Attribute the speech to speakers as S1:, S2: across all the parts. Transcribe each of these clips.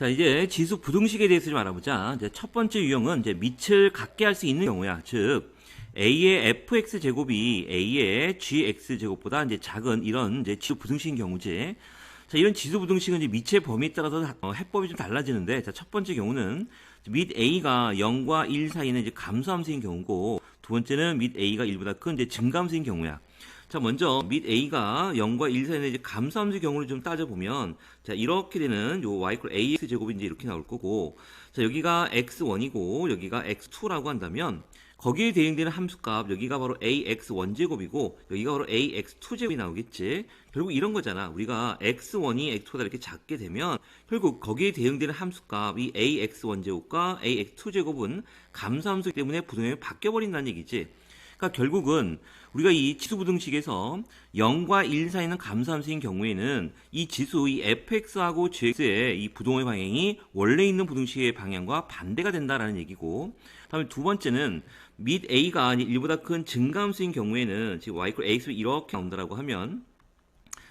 S1: 자, 이제 지수 부등식에 대해서 좀 알아보자. 이제 첫 번째 유형은 이제 밑을 같게 할 수 있는 경우야. 즉, A의 fx 제곱이 A의 gx 제곱보다 이제 작은 이런 이제 지수 부등식인 경우지. 자, 이런 지수 부등식은 이제 밑의 범위에 따라서 해법이 좀 달라지는데, 자, 첫 번째 경우는 밑 A가 0과 1 사이는 이제 감소함수인 경우고, 두 번째는 밑 A가 1보다 큰 이제 증감수인 경우야. 자, 먼저 밑 A가 0과 1 사이는 이제 감소함수 경우를 좀 따져보면, 자, 이렇게 되는 요 y = ax 제곱이 이제 이렇게 나올 거고, 자, 여기가 x1이고 여기가 x2라고 한다면 거기에 대응되는 함수값, 여기가 바로 ax1 제곱이고 여기가 바로 ax2 제곱이 나오겠지. 결국 이런 거잖아. 우리가 x1이 x2보다 이렇게 작게 되면 결국 거기에 대응되는 함수값 이 ax1 제곱과 ax2 제곱은 감소함수 때문에 부동형이 바뀌어 버린다는 얘기지. 그러니까 결국은 우리가 이 지수 부등식에서 0과 1 사이는 감소함수인 경우에는 이 지수, 이 fx하고 gx의 이 부동의 방향이 원래 있는 부등식의 방향과 반대가 된다라는 얘기고, 다음에 두 번째는 밑 a가 1보다 큰 증가함수인 경우에는 지금 y = ax 이렇게 나온다라고 하면,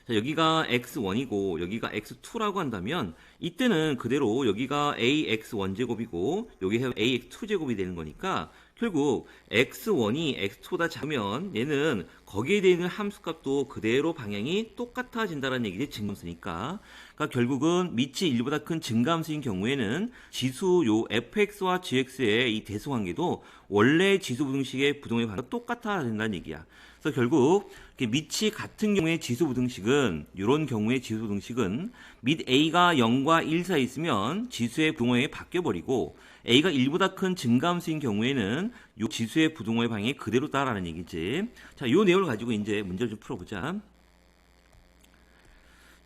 S1: 자, 여기가 x1이고 여기가 x2라고 한다면 이때는 그대로 여기가 ax1 제곱이고 여기가 ax2 제곱이 되는 거니까 결국 x1이 x2보다 작으면 얘는 거기에 대는 함수값도 그대로 방향이 똑같아진다는 얘기지, 증감수니까. 그러니까 결국은 밑이 1보다 큰 증감수인 경우에는 지수 요 fx와 gx의 이 대수관계도 원래 지수 부등식의 부동의 방향과 똑같아야 된다는 얘기야. 그래서 결국 밑이 같은 경우의 지수 부등식은, 이런 경우의 지수 부등식은 밑 a가 0과 1 사이 있으면 지수의 부동호에 바뀌어 버리고, a가 1보다 큰 증감수인 경우에는 이 지수의 부동호의 방향이 그대로다라는 얘기지. 자, 이 내용을 가지고 이제 문제를 좀 풀어보자.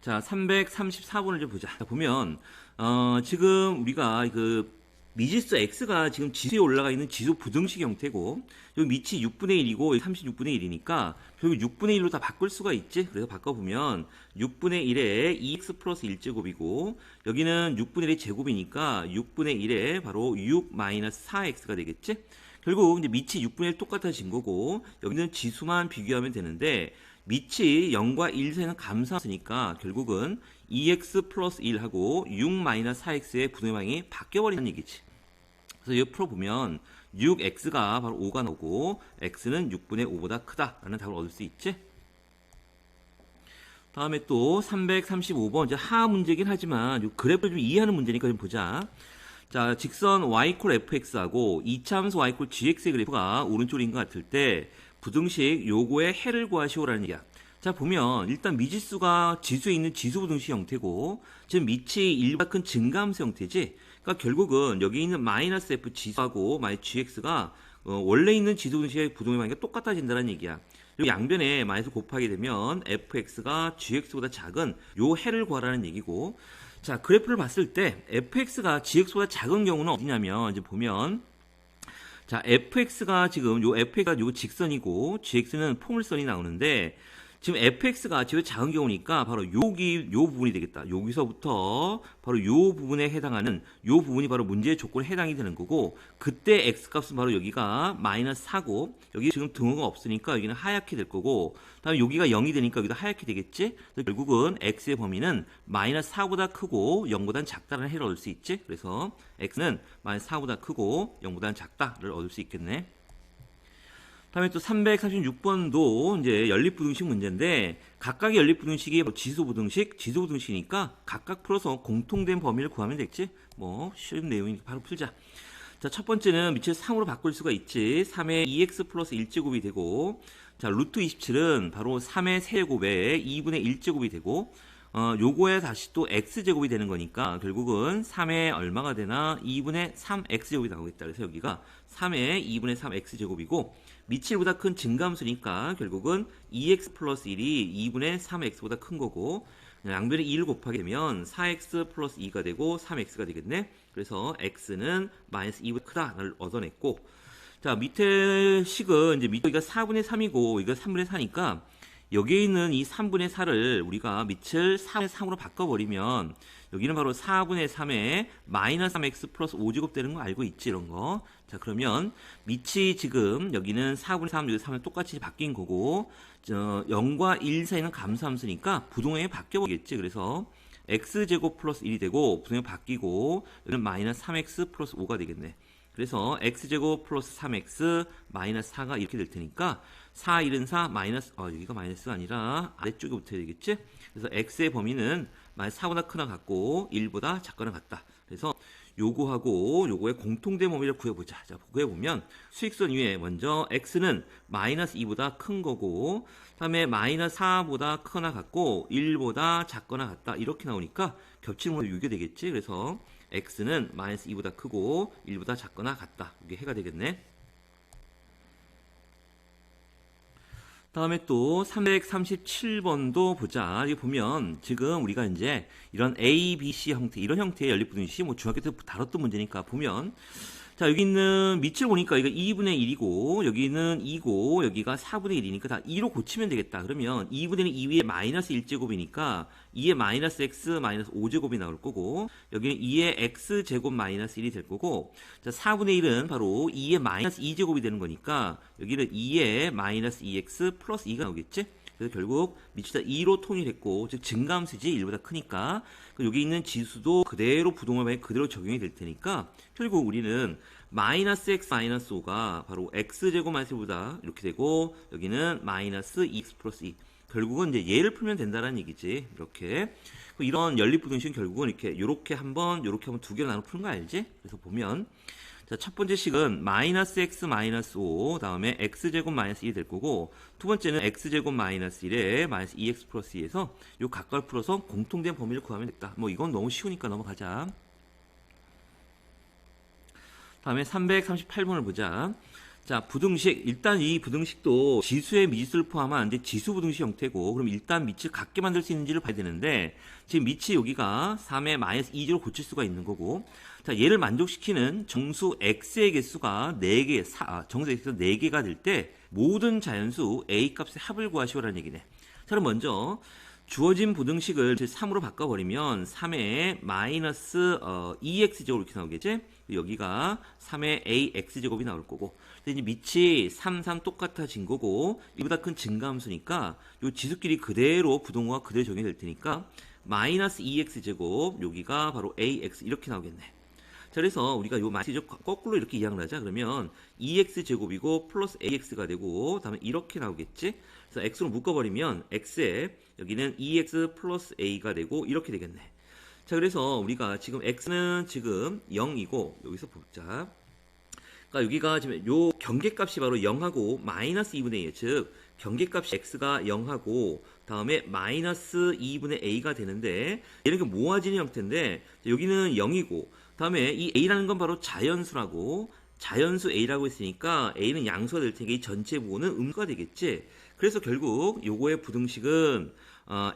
S1: 자, 334번을 좀 보자. 자, 보면 지금 우리가 미지수 x가 지금 지수에 올라가 있는 지수 부등식 형태고, 여기 밑이 6분의 1이고 36분의 1이니까 결국 6분의 1로 다 바꿀 수가 있지. 그래서 바꿔보면 6분의 1에 2x 플러스 1제곱이고 여기는 6분의 1의 제곱이니까 6분의 1에 바로 6 마이너스 4x가 되겠지. 결국 이제 밑이 6분의 1 똑같아진 거고 여기는 지수만 비교하면 되는데, 밑이 0과 1 사이는 감소했으니까 결국은 2x 플러스 1하고 6 마이너스 4x의 부동의 방향이 바뀌어버리는 얘기지. 그래서 여기 풀어보면 6x가 바로 5가 나오고 x는 6분의 5보다 크다라는 답을 얻을 수 있지. 다음에 또 335번, 이제 하하 문제긴 하지만 이 그래프를 좀 이해하는 문제니까 좀 보자. 자, 직선 y = fx하고 이차함수 y = gx의 그래프가 오른쪽인 것 같을 때 부등식 요거의 해를 구하시오라는 얘기야. 자, 보면 일단 미지수가 지수에 있는 지수 부등식 형태고 지금 밑이 1보다 큰 증가함수 형태지. 그러니까 결국은 여기 있는 마이너스 f 지수하고 마이너스 gx가 원래 있는 지수 부등식의 부동의 방향이 똑같아진다는 얘기야. 여기 양변에 마이너스 곱하게 되면 fx가 gx보다 작은 요 해를 구하라는 얘기고, 자, 그래프를 봤을 때 fx가 gx보다 작은 경우는 어디냐면 이제 보면, 자, fx가 지금 요 fx가 요 직선이고 gx는 포물선이 나오는데, 지금 fx가 지금 작은 경우니까 바로 요 부분이 되겠다. 여기서부터 바로 요 부분에 해당하는 요 부분이 바로 문제의 조건에 해당이 되는 거고, 그때 x값은 바로 여기가 마이너스 4고 여기 지금 등호가 없으니까 여기는 하얗게 될 거고, 다음에 여기가 0이 되니까 여기도 하얗게 되겠지. 결국은 x의 범위는 마이너스 4보다 크고 0보다는 작다라는 해를 얻을 수 있지. 그래서 x는 마이너스 4보다 크고 0보다는 작다를 얻을 수 있겠네. 다음에 또 336번도 이제 연립부등식 문제인데, 각각의 연립부등식이 지수부등식, 지수부등식이니까 각각 풀어서 공통된 범위를 구하면 되겠지. 뭐 쉬운 내용이니까 바로 풀자. 자, 첫 번째는 밑을 3으로 바꿀 수가 있지. 3에 2x 플러스 1제곱이 되고, 자, 루트 27은 바로 3의 세제곱에 2분의 1제곱이 되고, 요거에 다시 또 x제곱이 되는 거니까 결국은 3에 얼마가 되나 2분의 3x제곱이 나오겠다. 그래서 여기가 3에 2분의 3x제곱이고 밑이 1보다 큰 증감수니까 결국은 2x 플러스 1이 2분의 3x보다 큰 거고, 양변에 2를 곱하게 되면 4x 플러스 2가 되고 3x가 되겠네. 그래서 x는 마이너스 2보다 크다를 얻어냈고, 자, 밑에 식은 이제 여기가 4분의 3이고 이거 3분의 4니까 여기에 있는 이 3분의 4를 우리가 밑을 4분의 3으로 바꿔버리면 여기는 바로 4분의 3에 마이너스 3x 플러스 5제곱 되는 거 알고 있지, 이런 거. 자, 그러면 밑이 지금 여기는 4분의 3, 여기 3은 똑같이 바뀐 거고, 0과 1 사이는 감소함수니까 부동형이 바뀌어버리겠지. 그래서 x제곱 플러스 1이 되고 부등이 바뀌고 여기는 마이너스 3x 플러스 5가 되겠네. 그래서 x제곱 플러스 3x 마이너스 4가 이렇게 될 테니까 4, 1은 4, 마이너스 여기가 마이너스가 아니라 아래쪽에 붙어야 되겠지? 그래서 x의 범위는 마이너스 4보다 크나 같고 1보다 작거나 같다. 그래서 요거하고 요거의 공통된 범위를 구해보자. 자, 구해보면 수익선 위에 먼저 x는 마이너스 2보다 큰 거고 다음에 마이너스 4보다 크거나 같고 1보다 작거나 같다. 이렇게 나오니까 겹치는 건 6이 되겠지. 그래서 x는 마이너스 2보다 크고 1보다 작거나 같다. 이게 해가 되겠네. 다음에 또 337번도 보자. 여기 보면 지금 우리가 이제 이런 A, B, C 형태, 이런 형태의 연립부등식, 뭐 중학교 때 다뤘던 문제니까 보면 자, 여기 있는 밑을 보니까 이거 2분의 1이고 여기는 2고 여기가 4분의 1이니까 다 2로 고치면 되겠다. 그러면 2분의 2 위에 마이너스 1제곱이니까 2의 마이너스 x 마이너스 5제곱이 나올 거고 여기는 2의 x제곱 마이너스 1이 될 거고 자, 4분의 1은 바로 2의 마이너스 2제곱이 되는 거니까 여기는 2의 마이너스 2x 플러스 2가 나오겠지? 그래서 결국 밑이 다 2로 통일했고 즉 증감수지 1보다 크니까 여기 있는 지수도 그대로 부동화에 그대로 적용이 될 테니까 결국 우리는 마이너스 x 마이너스 5가 바로 x제곱 마이너스 1보다 이렇게 되고 여기는 마이너스 2x 플러스 2 결국은 이제 얘를 풀면 된다는 얘기지. 이렇게 이런 연립부등식은 결국은 이렇게 한번 두 개로 나눠 푸는 거 알지? 그래서 보면 자, 첫 번째 식은 마이너스 x 마이너스 5 다음에 x제곱 마이너스 1이 될 거고 두 번째는 x제곱 마이너스 1에 마이너스 2x 플러스 2에서 요 각각을 풀어서 공통된 범위를 구하면 됐다. 뭐 이건 너무 쉬우니까 넘어가자. 다음에 338번을 보자. 자, 부등식. 일단 이 부등식도 지수의 미지수를 포함한 이제 지수 부등식 형태고, 그럼 일단 밑을 같게 만들 수 있는지를 봐야 되는데, 지금 밑이 여기가 3의 마이너스 2로 고칠 수가 있는 거고, 자, 얘를 만족시키는 정수 x의 개수가 4개, 정수 x가 4개가 될 때, 모든 자연수 a 값의 합을 구하시오라는 얘기네. 자, 그럼 먼저, 주어진 부등식을 3으로 바꿔버리면 3의 마이너스 2x제곱 이렇게 나오겠지? 여기가 3의 ax제곱이 나올 거고 근데 이제 밑이 3, 3 똑같아진 거고 이보다 큰 증가함수니까 요 지수끼리 그대로 부동호가 그대로 적용이 될 테니까 마이너스 2x제곱 여기가 바로 ax 이렇게 나오겠네. 자, 그래서 우리가 요 마이너스 거꾸로 이렇게 이항을 하자. 그러면 2x제곱이고 플러스 ax가 되고 다음에 이렇게 나오겠지? 그래서 x로 묶어버리면 x에 여기는 2x 플러스 a가 되고 이렇게 되겠네. 자, 그래서 우리가 지금 x는 지금 0이고 여기서 보자. 그러니까 여기가 지금 요 경계값이 바로 0하고 마이너스 2분의 2, 즉 경계값이 x가 0하고 다음에 마이너스 2분의 a가 되는데 얘는 모아지는 형태인데 여기는 0이고 다음에 이 a라는 건 바로 자연수라고 자연수 a라고 했으니까 a는 양수가 될 테니까 이 전체 부호는 음수가 되겠지. 그래서 결국 요거의 부등식은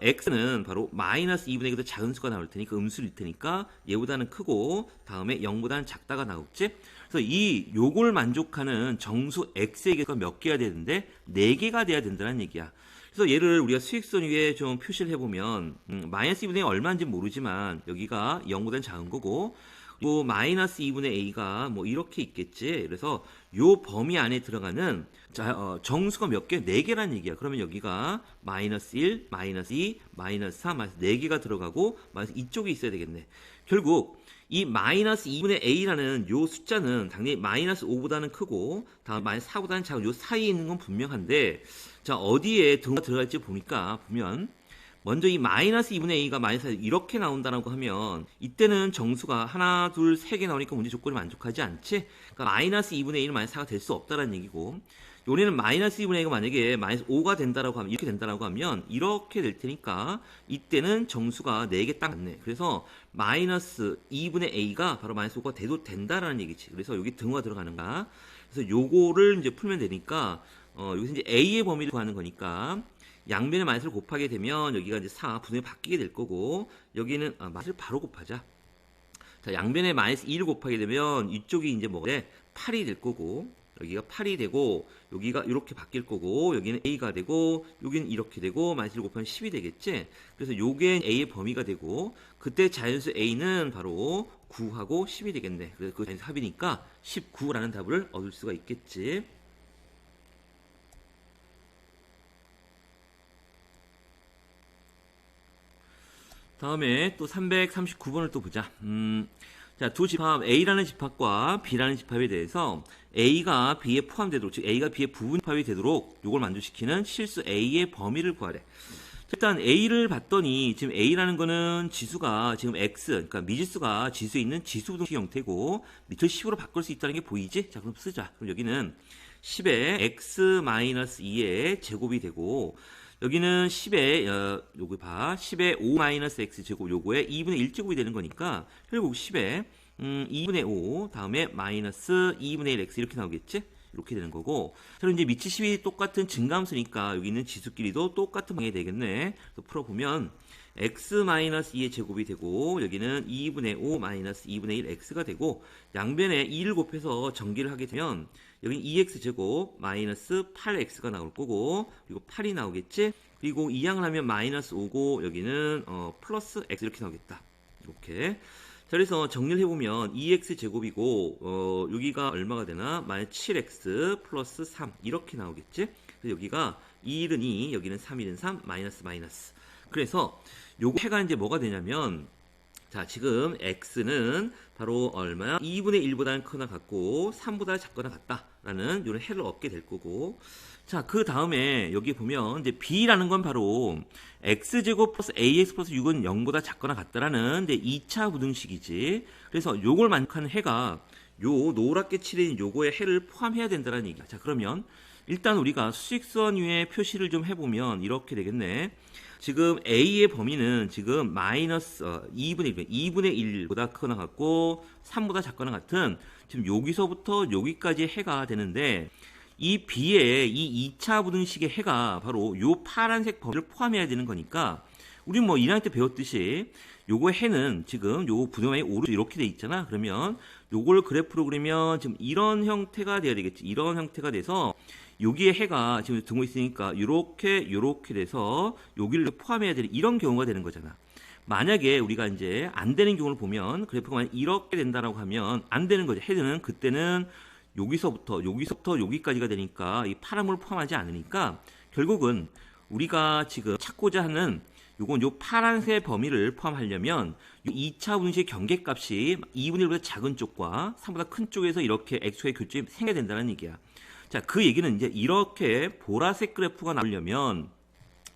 S1: x는 바로 마이너스 2분의 1도 자연수가 나올 테니까 음수일 테니까 얘보다는 크고 다음에 0보다는 작다가 나오겠지. 그래서 요걸 만족하는 정수 x의 개수가 몇 개가 되는데 4개가 돼야 된다는 얘기야. 그래서 얘를 우리가 수익선 위에 좀 표시를 해보면 마이너스 2분의 1 얼마인지 모르지만 여기가 0보다는 작은 거고 뭐 마이너스 2분의 a가 뭐 이렇게 있겠지. 그래서 요 범위 안에 들어가는 정수가 몇 개? 4개란 얘기야. 그러면 여기가 마이너스 1, 마이너스 2, 마이너스 3, 마이너스 4개가 들어가고 마이너스 이쪽에 있어야 되겠네. 결국 이 마이너스 2분의 a라는 요 숫자는 당연히 마이너스 5보다는 크고 다음 마이너스 4보다는 작은 요 사이에 있는 건 분명한데 자, 어디에 등호가 들어갈지 보면 먼저 이 마이너스 2분의 a가 마이너스 4 이렇게 나온다라고 하면 이때는 정수가 하나, 둘, 세 개 나오니까 문제 조건이 만족하지 않지? 그러니까 마이너스 2분의 1은 마이너스 4가 될 수 없다라는 얘기고 요래는 마이너스 2분의 1가 만약에 마이너스 5가 된다라고 하면 이렇게 된다라고 하면 이렇게 될 테니까 이때는 정수가 4개 딱 맞네. 그래서 마이너스 2분의 a가 바로 마이너스 5가 돼도 된다라는 얘기지. 그래서 여기 등호가 들어가는가? 그래서 요거를 이제 풀면 되니까 여기서 이제 a의 범위를 구하는 거니까 양변의 마이너스를 곱하게 되면 여기가 이제 4 분명히 바뀌게 될 거고 여기는 마이너스를 바로 곱하자. 자, 양변의 마이너스 2를 곱하게 되면 이쪽이 이제 뭐가 돼? 8이 될 거고 여기가 8이 되고 여기가 이렇게 바뀔 거고 여기는 a가 되고 여기는 이렇게 되고 마이너스를 곱하면 10이 되겠지. 그래서 요게 a의 범위가 되고 그때 자연수 a는 바로 9하고 10이 되겠네. 그래서 그 자연수 합이니까 19라는 답을 얻을 수가 있겠지. 다음에 또 339번을 또 보자. 자, 두 집합 A라는 집합과 B라는 집합에 대해서 A가 B에 포함되도록, 즉 A가 B의 부분 집합이 되도록 이걸 만족시키는 실수 A의 범위를 구하래. 일단 A를 봤더니 지금 A라는 거는 지수가 지금 X, 그러니까 미지수가 지수에 있는 지수부등식 형태고 밑을 10으로 바꿀 수 있다는 게 보이지? 자, 그럼 쓰자. 그럼 여기는 10의 X-2의 제곱이 되고 여기는 10의 요거 봐. 10의 5-x 제곱 요거에 2분의 1제곱이 되는 거니까 결국 10의 2분의 5 다음에 마이너스 2분의 1x 이렇게 나오겠지? 이렇게 되는 거고. 자, 그럼 이제 밑이 10이 똑같은 증감수니까 여기 있는 지수끼리도 똑같은 방향이 되겠네. 그래서 풀어보면 x-2의 제곱이 되고 여기는 2분의 5 마이너스 2분의 1x가 되고 양변에 2를 곱해서 전기를 하게 되면 여기 2x 제곱 마이너스 8x가 나올 거고 그리고 8이 나오겠지. 그리고 2양을 하면 마이너스 5고 여기는 플러스 x 이렇게 나오겠다. 이렇게. 자, 그래서 정리를 해보면 2x 제곱이고 여기가 얼마가 되나? 마이너스 7x 플러스 3 이렇게 나오겠지. 그래서 여기가 2일은 2 여기는 3일은 3 마이너스 마이너스. 그래서 요거 해가 이제 뭐가 되냐면 자, 지금 x는 바로 얼마야? 2분의 1보다는 크거나 같고 3보다 작거나 같다라는 이런 해를 얻게 될 거고. 자, 그 다음에 여기 보면 이제 b라는 건 바로 x제곱 플러스 ax 플러스 6은 0보다 작거나 같다라는 이제 2차 부등식이지. 그래서 요걸 만족하는 해가 요 노랗게 칠해진 요거의 해를 포함해야 된다는 얘기야. 자, 그러면 일단 우리가 수직선 위에 표시를 좀 해보면 이렇게 되겠네. 지금 A의 범위는 지금 마이너스 2분의 1보다 크거나 같고 3보다 작거나 같은 지금 여기서부터 여기까지 해가 되는데 이 B의 이 2차 부등식의 해가 바로 요 파란색 범위를 포함해야 되는 거니까 우리 뭐 1학년 때 배웠듯이 요거 해는 지금 요 부등방이 오른쪽 이렇게 돼 있잖아. 그러면 요걸 그래프로 그리면 지금 이런 형태가 돼야 되겠지. 이런 형태가 돼서 여기에 해가 지금 등고 있으니까 요렇게 돼서 여기를 포함해야 되는 이런 경우가 되는 거잖아. 만약에 우리가 이제 안 되는 경우를 보면 그래프가 만약 이렇게 된다라고 하면 안 되는 거죠. 헤드는 그때는 여기서부터 여기까지가 되니까 이 파란물을 포함하지 않으니까 결국은 우리가 지금 찾고자 하는 요건 요 파란색 범위를 포함하려면 2차 분식 경계값이 2분의 1보다 작은 쪽과 3보다 큰 쪽에서 이렇게 x의 교점이 생겨야 된다는 얘기야. 자, 그 얘기는 이제 이렇게 보라색 그래프가 나오려면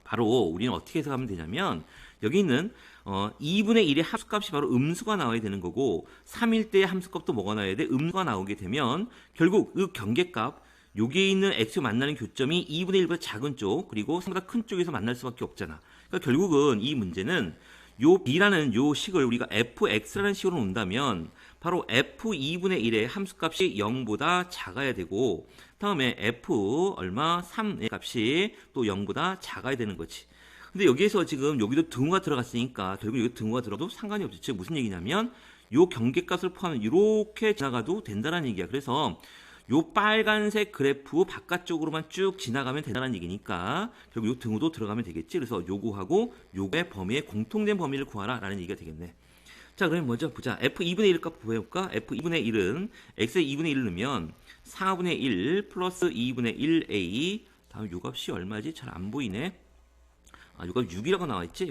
S1: 바로 우리는 어떻게 해석하면 되냐면 여기 있는 2분의 1의 함수값이 바로 음수가 나와야 되는 거고 3일 때의 함수값도 뭐가 나와야 돼? 음수가 나오게 되면 결국 그 경계값 여기에 있는 x가 만나는 교점이 2분의 1보다 작은 쪽 그리고 3보다 큰 쪽에서 만날 수밖에 없잖아. 그러니까 결국은 이 문제는 요 b라는 요 식을 우리가 fx라는 식으로 놓는다면 바로 f2분의 1의 함수값이 0보다 작아야 되고 다음에 f 얼마? 3의 값이 또 0보다 작아야 되는 거지. 근데 여기에서 지금 여기도 등호가 들어갔으니까 결국 여기 등호가 들어도 상관이 없지. 즉 무슨 얘기냐면 요 경계값을 포함하면 이렇게 지나가도 된다는 얘기야. 그래서 요 빨간색 그래프 바깥쪽으로만 쭉 지나가면 된다는 얘기니까 결국 요 등호도 들어가면 되겠지. 그래서 요거하고 요거의 범위의 공통된 범위를 구하라 라는 얘기가 되겠네. 자, 그럼 먼저 보자. f2분의 1 값 구해볼까? f2분의 1은 x에 2분의 1을 넣으면 4분의 1 플러스 2분의 1a 다음 요 값이 얼마지? 잘 안 보이네. 아, 요가 6이라고 나와있지?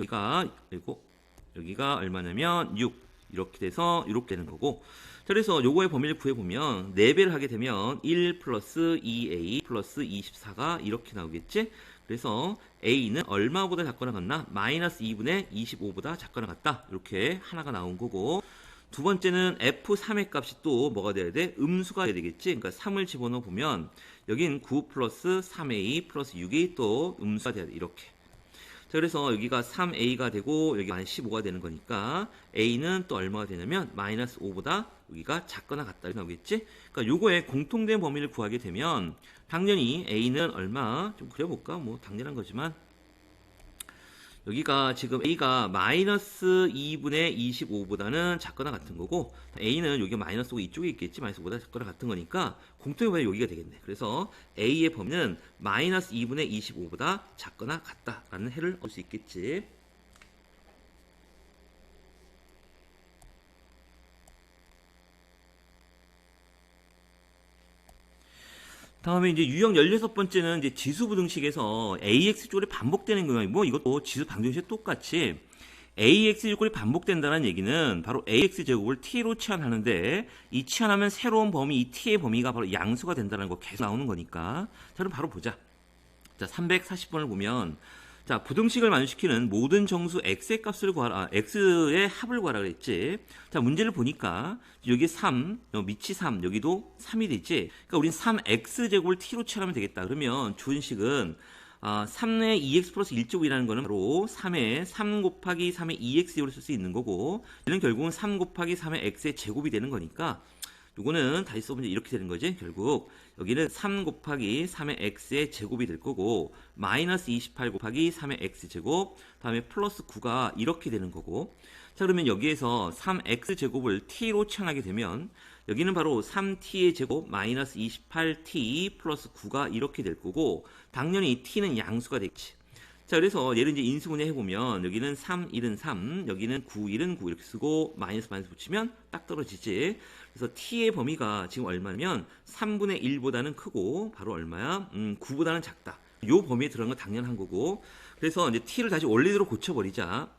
S1: 여기가 얼마냐면 6 이렇게 돼서 이렇게 되는 거고. 자, 그래서 요거의 범위를 구해보면 4배를 하게 되면 1 플러스 2a 플러스 24가 이렇게 나오겠지? 그래서 a는 얼마보다 작거나 같나? 마이너스 2분의 25보다 작거나 같다. 이렇게 하나가 나온 거고 두 번째는 f3의 값이 또 뭐가 돼야 돼? 음수가 돼야 되겠지? 그러니까 3을 집어넣어 보면 여긴 9 플러스 3a 플러스 6이 또 음수가 돼야 돼. 이렇게. 자, 그래서 여기가 3a가 되고 여기가 15가 되는 거니까 a는 또 얼마가 되냐면 마이너스 5보다 여기가 작거나 같다 이렇게 나오겠지? 그러니까 요거의 공통된 범위를 구하게 되면 당연히 a는 얼마 좀 그려볼까? 뭐 당연한 거지만 여기가 지금 a가 마이너스 2분의 25보다는 작거나 같은 거고 a는 여기 마이너스 5 이쪽에 있겠지. 마이너스 5보다 작거나 같은 거니까 공통의 범위 여기가 되겠네. 그래서 a의 범위는 마이너스 2분의 25보다 작거나 같다라는 해를 얻을 수 있겠지. 다음에 이제 유형 16번째는 이제 지수 부등식에서 AX 쪽에 반복되는 거예요. 뭐 이것도 지수 방정식 똑같이 ax 제곱이 반복된다는 얘기는 바로 ax 제곱을 t로 치환하는데 이 치환하면 새로운 범위, 이 t의 범위가 바로 양수가 된다는 거 계속 나오는 거니까. 자, 그럼 바로 보자. 자, 340번을 보면 자, 부등식을 만족시키는 모든 정수 x의 값을 구하라. x의 합을 구하라 그랬지. 자, 문제를 보니까 여기 3, 밑이 3, 여기도 3이 되지. 그러니까 우린 3x 제곱을 t로 치환하면 되겠다. 그러면 주은 식은 3의 2x 플러스 1제곱이라는 거는 바로 3의 3 곱하기 3의 2x 제곱을 쓸 수 있는 거고, 얘는 결국은 3 곱하기 3의 x의 제곱이 되는 거니까 요거는 다시 써보면 이렇게 되는 거지. 결국 여기는 3 곱하기 3의 x의 제곱이 될 거고, 마이너스 28 곱하기 3의 x 제곱, 다음에 플러스 9가 이렇게 되는 거고. 자, 그러면 여기에서 3x 제곱을 t로 치환하게 되면 여기는 바로 3t의 제곱 마이너스 28t 플러스 9가 이렇게 될 거고, 당연히 t는 양수가 되겠지. 자, 그래서 얘를 이제 인수분해 해보면 여기는 3, 1은 3, 여기는 9, 1은 9 이렇게 쓰고 마이너스 붙이면 딱 떨어지지. 그래서 t의 범위가 지금 얼마냐면 3분의 1보다는 크고 바로 얼마야? 9보다는 작다. 요 범위에 들어간 건 당연한 거고. 그래서 이제 t를 다시 원래대로 고쳐버리자.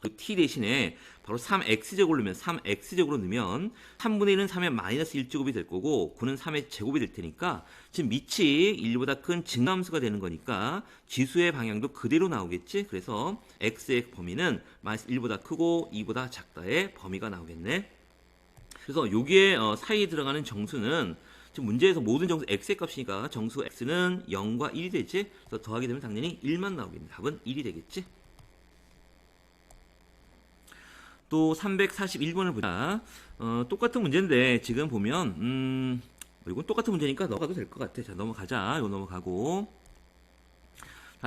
S1: 그 t 대신에 바로 3x제곱을 넣으면 3x제곱으로 넣으면 3분의 1은 3의 마이너스 1제곱이 될 거고 9는 3의 제곱이 될 테니까 지금 밑이 1보다 큰 증가함수가 되는 거니까 지수의 방향도 그대로 나오겠지. 그래서 x의 범위는 마이너스 1보다 크고 2보다 작다의 범위가 나오겠네. 그래서 여기에 사이에 들어가는 정수는 지금 문제에서 모든 정수 x의 값이니까 정수 x는 0과 1이 되지. 그래서 더하게 되면 당연히 1만 나오겠네. 답은 1이 되겠지. 또 341번을 보자. 똑같은 문제인데 지금 보면 이건 똑같은 문제니까 넘어가도 될 것 같아. 자, 넘어가자. 이거 넘어가고.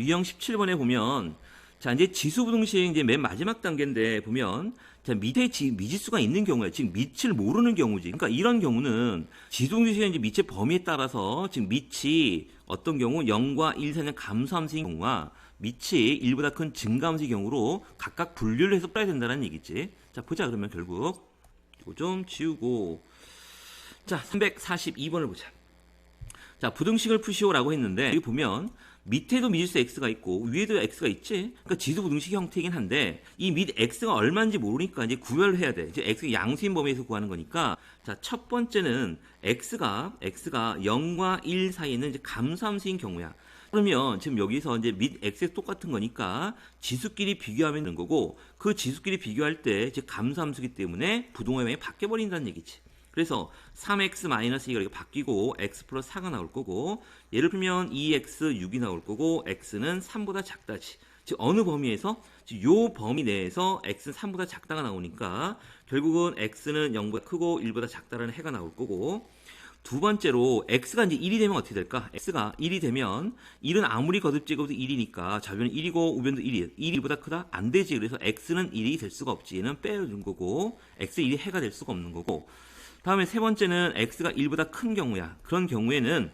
S1: 유형 17번에 보면 자, 이제 지수부등식 이제 맨 마지막 단계인데 보면 자, 밑에 미지수가 있는 경우에 지금 밑을 모르는 경우지. 그러니까 이런 경우는 지수부등식의 이제 밑의 범위에 따라서 지금 밑이 어떤 경우 0과 1 사이는 감소함수인 경우와 밑이 1보다 큰 증가함수의 경우로 각각 분류를 해서 풀어야 된다는 얘기지. 자, 보자. 그러면 결국 이거 좀 지우고 자, 342번을 보자. 자, 부등식을 푸시오라고 했는데 여기 보면 밑에도 미지수 x가 있고 위에도 x가 있지. 그러니까 지수 부등식 형태이긴 한데 이 밑 x가 얼마인지 모르니까 이제 구별을 해야 돼. 이제 x가 양수인 범위에서 구하는 거니까 자, 첫 번째는 x가 0과 1 사이에는 이제 감소함수인 경우야. 그러면 지금 여기서 이제 밑 x에 똑같은 거니까 지수끼리 비교하면 되는 거고 그 지수끼리 비교할 때 이제 감소함수기 때문에 부동의 방향이 바뀌어 버린다는 얘기지. 그래서 3x-2가 이렇게 바뀌고 x 플러스 4가 나올 거고 예를 들면 2x 6이 나올 거고 x는 3보다 작다지. 즉 어느 범위에서 요 범위 내에서 x는 3보다 작다가 나오니까 결국은 x는 0보다 크고 1보다 작다라는 해가 나올 거고 두 번째로 x가 이제 1이 되면 어떻게 될까? x가 1이 되면 1은 아무리 거듭제곱도 1이니까 좌변은 1이고 우변도 1이에요. 1이 1보다 크다? 안 되지. 그래서 x는 1이 될 수가 없지. 얘는 빼준 거고 x 1이 해가 될 수가 없는 거고 다음에 세 번째는 x가 1보다 큰 경우야. 그런 경우에는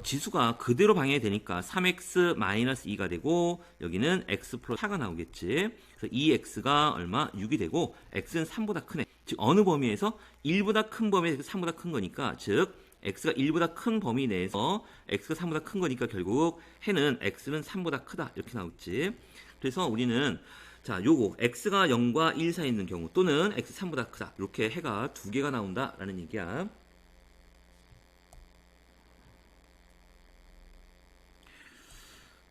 S1: 지수가 그대로 방해가 되니까 3x-2가 되고 여기는 x 플러스 4가 나오겠지. 그래서 2x가 얼마? 6이 되고 x는 3보다 크네. 즉 어느 범위에서 1보다 큰 범위에서 3보다 큰 거니까 즉 x가 1보다 큰 범위 내에서 x가 3보다 큰 거니까 결국 해는 x는 3보다 크다. 이렇게 나오겠지. 그래서 우리는 자, 요거 x가 0과 1 사이에 있는 경우 또는 x 3보다 크다. 이렇게 해가 두 개가 나온다라는 얘기야.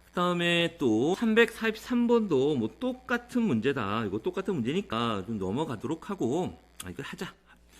S1: 그다음에 또 343번도 뭐 똑같은 문제다. 이거 똑같은 문제니까 좀 넘어가도록 하고 이거 하자.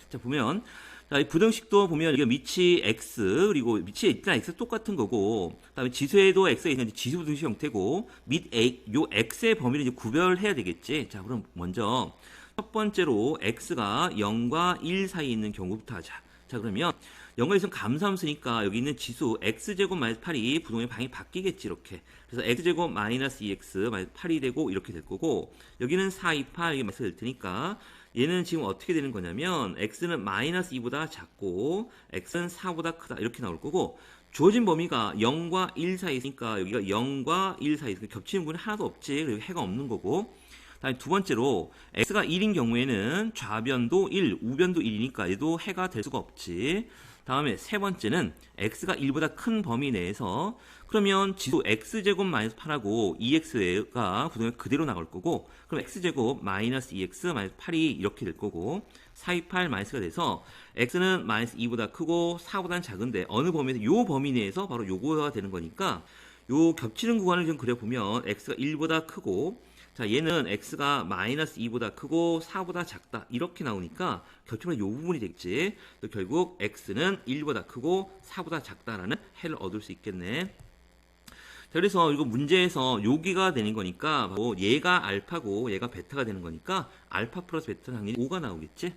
S1: 자, 보면 자, 이 부등식도 보면 이게 밑이 x 그리고 밑이 일단 x 똑같은 거고 그다음에 지수에도 x가 있는데 지수 부등식 형태고 밑 a 요 x의 범위를 이제 구별해야 되겠지. 자, 그럼 먼저 첫 번째로 x가 0과 1 사이에 있는 경우부터 하자. 자, 그러면 0과 1은 감소함수니까 여기 있는 지수 x제곱 마이너스 8이 부동의 방이 바뀌겠지. 이렇게. 그래서 x제곱 마이너스 2x 마이너스 8이 되고 이렇게 될 거고 여기는 4, 2, 8 이게 마이너스 될 테니까 얘는 지금 어떻게 되는 거냐면 x는 마이너스 2보다 작고 x는 4보다 크다 이렇게 나올 거고 주어진 범위가 0과 1 사이에 있으니까 여기가 0과 1 사이에 있으니까 겹치는 부분이 하나도 없지. 그리고 해가 없는 거고 다음에 두 번째로 x가 1인 경우에는 좌변도 1, 우변도 1이니까 얘도 해가 될 수가 없지. 다음에 세 번째는 x가 1보다 큰 범위 내에서 그러면 지수 x제곱 마이너스 8하고 2x가 부동이 그대로 나올 거고 그럼 x제곱 마이너스 2x 마이너스 8이 이렇게 될 거고 428 마이너스가 돼서 x는 마이너스 2보다 크고 4보다는 작은데 어느 범위에서 요 범위 내에서 바로 요거가 되는 거니까 요 겹치는 구간을 좀 그려보면 x가 1보다 크고 자 얘는 x가 마이너스 2보다 크고 4보다 작다 이렇게 나오니까 겹치면 요 부분이 되겠지. 또 결국 x는 1보다 크고 4보다 작다라는 해를 얻을 수 있겠네. 자, 그래서 이거 문제에서 여기가 되는 거니까 바로 얘가 알파고 얘가 베타가 되는 거니까 알파 플러스 베타 당연히 5가 나오겠지.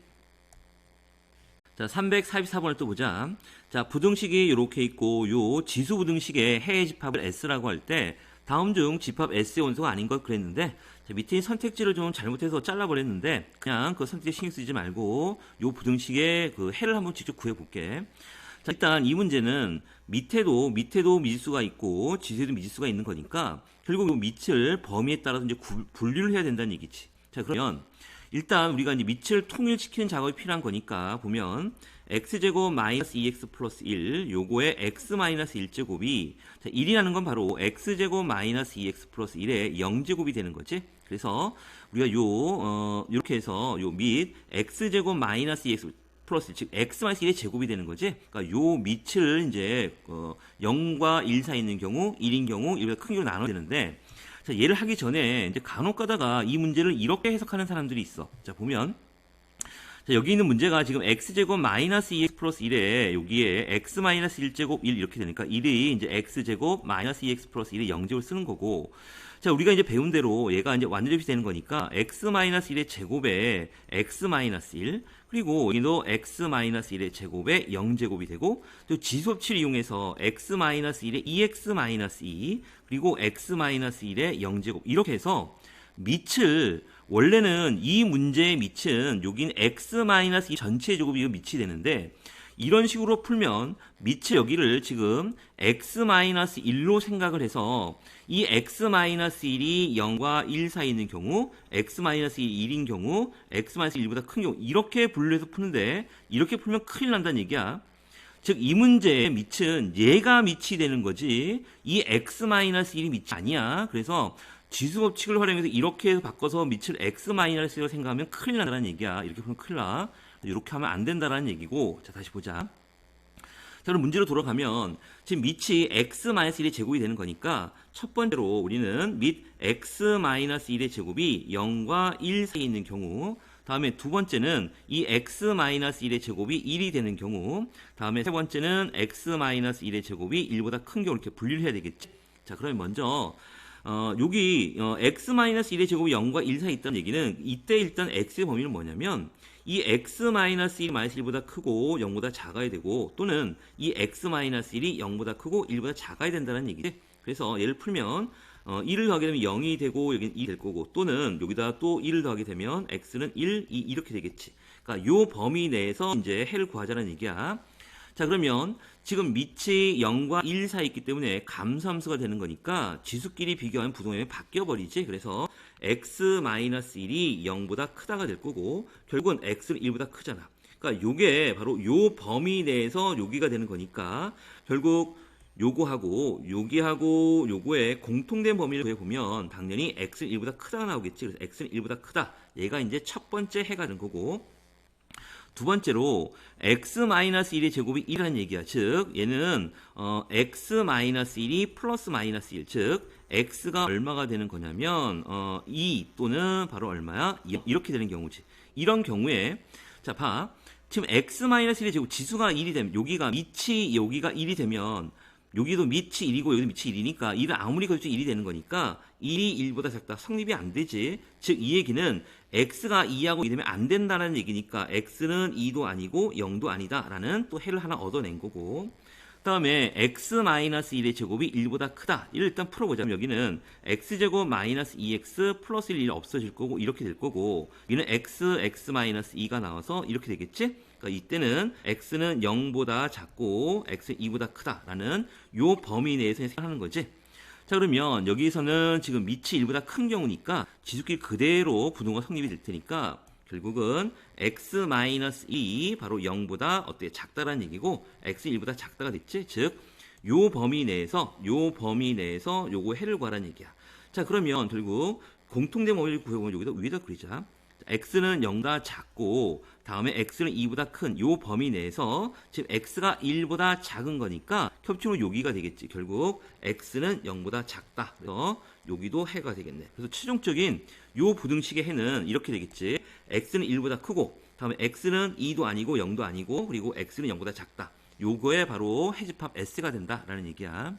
S1: 자, 344번을 또 보자. 자, 부등식이 이렇게 있고 요 지수 부등식의 해의 집합을 S라고 할 때 다음 중 집합 S의 원소가 아닌 걸 그랬는데 자, 밑에 선택지를 좀 잘못해서 잘라버렸는데 그냥 그 선택지 신경 쓰지 말고 요 부등식의 그 해를 한번 직접 구해볼게. 자, 일단 이 문제는 밑에도 미지수가 있고 지수에도 미지수가 있는 거니까 결국 요 밑을 범위에 따라서 이제 분류를 해야 된다는 얘기지. 자, 그러면 일단 우리가 이제 밑을 통일시키는 작업이 필요한 거니까 보면 x제곱 마이너스 2x 플러스 1 요거에 x 마이너스 1제곱이 1이라는 건 바로 x제곱 마이너스 2x 플러스 1의 0제곱이 되는 거지. 그래서 우리가 이렇게 해서 요 밑 x제곱 마이너스 2x 플러스 1, 즉 x 마이너스 1의 제곱이 되는 거지. 그러니까 요 밑을 이제 0과 1 사이에 있는 경우 1인 경우 이렇게 큰 경우 나눠야 되는데 자, 얘를 하기 전에 이제 간혹 가다가 이 문제를 이렇게 해석하는 사람들이 있어. 자, 보면 자, 여기 있는 문제가 지금 x제곱 마이너스 2x 플러스 1에 여기에 x 마이너스 1제곱 1 이렇게 되니까 1이 이제 x제곱 마이너스 2x 플러스 1의 0제곱을 쓰는 거고 자, 우리가 이제 배운 대로 얘가 이제 완전접이 되는 거니까 x 마이너스 1의 제곱에 x 마이너스 1 그리고 여기도 x 마이너스 1의 제곱에 0제곱이 되고 또 지수법칙을 이용해서 x 마이너스 1의 2x 마이너스 2 그리고 x 마이너스 1의 0제곱 이렇게 해서 밑을 원래는 이 문제의 밑은 여긴 x 마이너스 2 전체 제곱이 밑이 되는데 이런 식으로 풀면 밑에 여기를 지금 x-1로 생각을 해서 이 x-1이 0과 1 사이에 있는 경우 x-1이 1인 경우 x-1보다 큰 경우 이렇게 분류해서 푸는데 이렇게 풀면 큰일 난다는 얘기야. 즉 이 문제의 밑은 얘가 밑이 되는 거지 이 x-1이 밑이 아니야. 그래서 지수법칙을 활용해서 이렇게 해서 바꿔서 밑을 x-1로 생각하면 큰일 난다는 얘기야. 이렇게 풀면 큰일 나. 이렇게 하면 안 된다라는 얘기고 자 다시 보자. 자 그럼 문제로 돌아가면 지금 밑이 x-1의 제곱이 되는 거니까 첫 번째로 우리는 밑 x-1의 제곱이 0과 1 사이에 있는 경우 다음에 두 번째는 이 x-1의 제곱이 1이 되는 경우 다음에 세 번째는 x-1의 제곱이 1보다 큰 경우 이렇게 분리를 해야 되겠지. 자 그러면 먼저 여기 x-1의 제곱이 0과 1 사이에 있다는 얘기는 이때 일단 x의 범위는 뭐냐면 이 x-1보다 크고 0보다 작아야 되고 또는 이 x-1이 0보다 크고 1보다 작아야 된다는 얘기지. 그래서 얘를 풀면 1을 더하게 되면 0이 되고 여기는 2이 될 거고 또는 여기다 또 1을 더하게 되면 x는 1, 2 이렇게 되겠지. 그러니까 요 범위 내에서 이제 해를 구하자는 얘기야. 자 그러면 지금 밑이 0과 1 사이에 있기 때문에 감소함수가 되는 거니까 지수끼리 비교하면 부동형이 바뀌어버리지. 그래서 x-1이 0보다 크다가 될 거고 결국은 x는 1보다 크잖아. 그러니까 요게 바로 요 범위 내에서 여기가 되는 거니까 결국 요거하고 여기하고 요거의 공통된 범위를 구해보면 당연히 x는 1보다 크다가 나오겠지. 그래서 x는 1보다 크다. 얘가 이제 첫 번째 해가 되는 거고 두 번째로 x-1의 제곱이 1이라는 얘기야. 즉 얘는 x-1이 플러스 마이너스 1. 즉 x가 얼마가 되는 거냐면 2 또는 바로 얼마야? 이렇게 되는 경우지. 이런 경우에 자 봐. 지금 x-1의 제곱 지수가 1이 되면 여기가 밑이 여기가 1이 되면 여기도 밑이 1이고 여기도 밑이 1이니까 1은 아무리 커도 1이 되는 거니까 1이 1보다 작다. 성립이 안 되지. 즉 이 얘기는 x가 2하고 2 되면 안 된다는 얘기니까 x는 2도 아니고 0도 아니다 라는 또 해를 하나 얻어낸 거고 그 다음에 x-1의 제곱이 1보다 크다. 이를 일단 풀어보자면 여기는 x제곱 마이너스 2x 플러스 1 없어질 거고 이렇게 될 거고 여기는 x-2가 나와서 이렇게 되겠지? 그러니까 이때는 x는 0보다 작고 x는 2보다 크다라는 요 범위 내에서 생각하는 거지. 자, 그러면 여기에서는 지금 밑이 1보다 큰 경우니까 지수끼리 그대로 부등호가 성립이 될 테니까 결국은 x-2 바로 0보다 어때 작다라는 얘기고 x는 1보다 작다가 됐지? 즉 요 범위 내에서 요거 해를 구하라는 얘기야. 자, 그러면 결국 공통된 범위를 구해보면 여기다 위에다 그리자. x는 0보다 작고 다음에 x는 2보다 큰 요 범위 내에서 지금 x가 1보다 작은 거니까 겹치면 여기가 되겠지. 결국 x는 0보다 작다. 그래서 여기도 해가 되겠네. 그래서 최종적인 요 부등식의 해는 이렇게 되겠지. x는 1보다 크고 다음에 x는 2도 아니고 0도 아니고 그리고 x는 0보다 작다. 요거에 바로 해집합 S가 된다라는 얘기야.